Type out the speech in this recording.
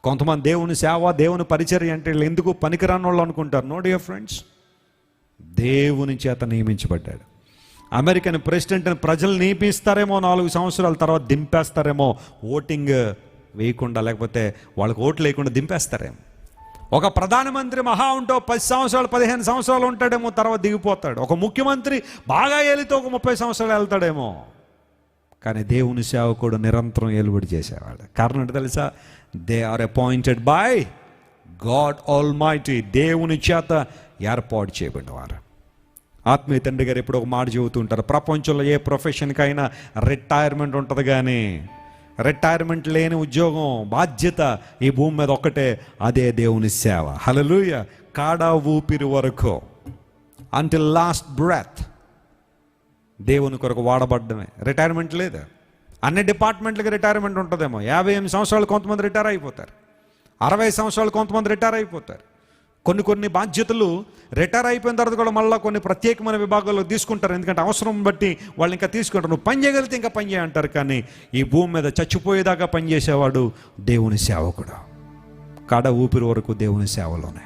కొంతమంది దేవుని సేవ, దేవుని పరిచర్య అంటే వీళ్ళు ఎందుకు పనికిరాని వాళ్ళు అనుకుంటారు. నో డియర్ ఫ్రెండ్స్, దేవుని చేత నియమించబడ్డాడు. అమెరికన్ ప్రెసిడెంట్ని ప్రజలు నియమిస్తారేమో, 4 సంవత్సరాల తర్వాత దింపేస్తారేమో, ఓటింగ్ వేయకుండా, లేకపోతే వాళ్ళకి ఓట్లు వేయకుండా దింపేస్తారేమో. ఒక ప్రధానమంత్రి మహా ఉంటో 10 సంవత్సరాలు 15 సంవత్సరాలు ఉంటాడేమో, తర్వాత దిగిపోతాడు. ఒక ముఖ్యమంత్రి బాగా ఏలితో ఒక 30 సంవత్సరాలు వెళ్తాడేమో. కానీ దేవుని సేవకుడు నిరంతరం ఏలుబడి చేసేవాడు. కారణం ఏంటో తెలుసా? They are appointed by God almighty. దేవుని చేత ఏర్పాటు చేయబడినవారు. ఆత్మీయ తండ్రి గారు ఎప్పుడు ఒక మాట చెబుతుంటారు, ప్రపంచంలో ఏ ప్రొఫెషన్కైనా రిటైర్మెంట్ ఉంటుంది, కానీ రిటైర్మెంట్ లేని ఉద్యోగం, బాధ్యత ఈ భూమి మీద ఒక్కటే, అదే దేవుని సేవ. హల్లెలూయా. కాడా ఊపిరి వరకు, అంటిల్ లాస్ట్ బ్రెత్ దేవుని కొరకు వాడబడ్డమే. రిటైర్మెంట్ లేదు. అన్ని డిపార్ట్మెంట్లకి రిటైర్మెంట్ ఉంటుందేమో. 58 సంవత్సరాలు కొంతమంది రిటైర్ అయిపోతారు, 60 సంవత్సరాలు కొంతమంది రిటైర్ అయిపోతారు. కొన్ని బాధ్యతలు రిటైర్ అయిపోయిన తర్వాత కూడా మళ్ళీ కొన్ని ప్రత్యేకమైన విభాగాల్లో తీసుకుంటారు. ఎందుకంటే అవసరం బట్టి వాళ్ళు ఇంకా తీసుకుంటారు. నువ్వు పని చేయగలిగితే ఇంకా పని చేయంటారు. కానీ ఈ భూమి మీద చచ్చిపోయేదాకా పనిచేసేవాడు దేవుని సేవకుడు. కాడ ఊపిరి వరకు దేవుని సేవలోనే.